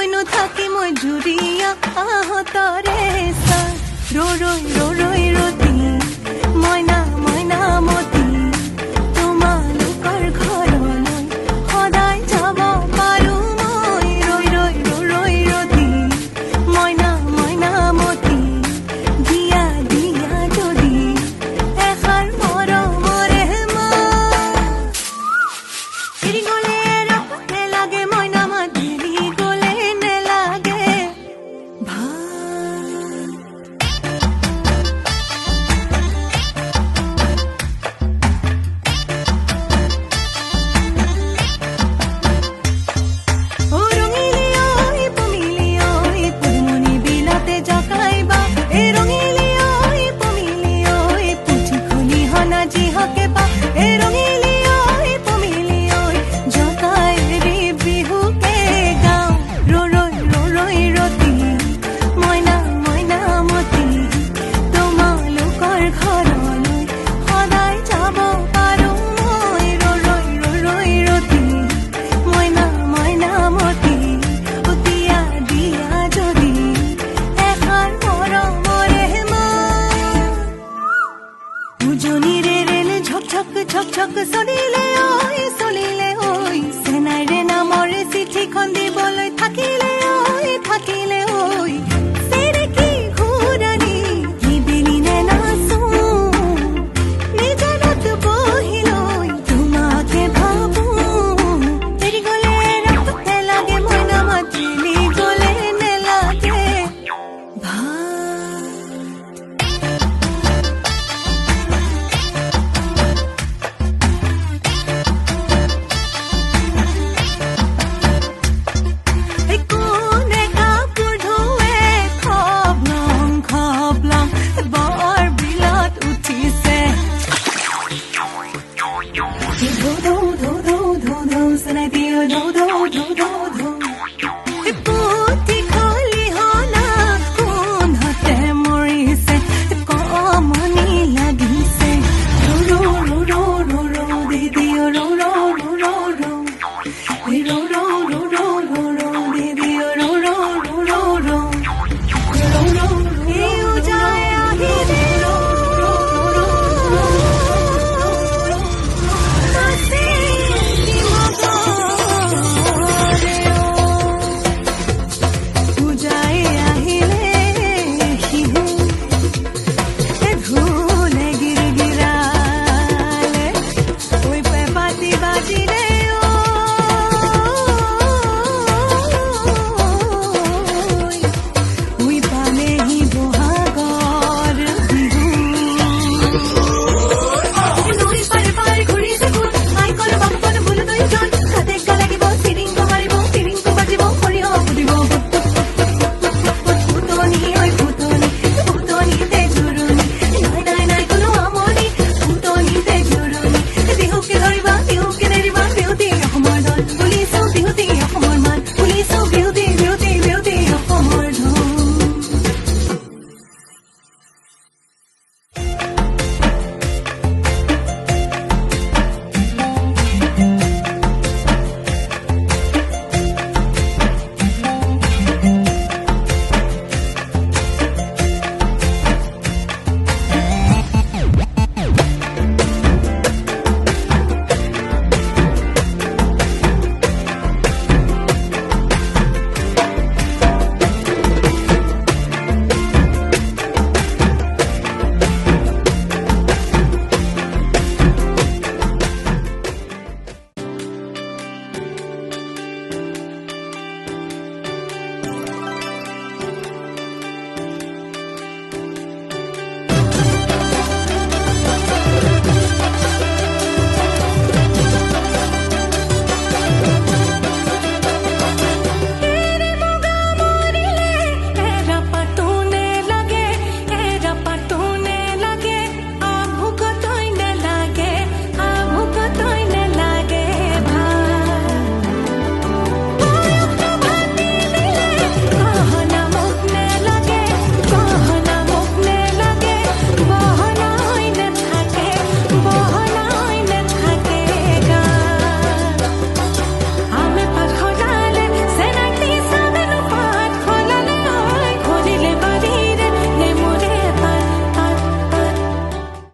কৈনো থাকি মই জুৰিয়া আহতৰে চা ৰৈ ৰতি মইনা মইনা মতি তোমালোকৰ ঘৰলৈ সদায় যাব পাৰো মই ৰৈ ৰতি মইনা মইনা মতি দিয়া দিয়া যদি এষাৰ মৰমৰে মা এৰি গ'লে নেলাগে মইনা মাত এৰি গ'লে নেলাগে উজনিৰে ৰেল ঝক চলিলে ঐ চেনাইৰে নামৰে চিঠিখন দিবলৈ থাকিলে ঐ চেৰেকি ঘূৰালি নিদিলি নে নাচো নিজানত বহিলৈ তোমাকে ভাবো এৰি গ'লে নেলাগে মইনা মাতিলি গ'লে নেলাগে do do do do do do do, so I do do do.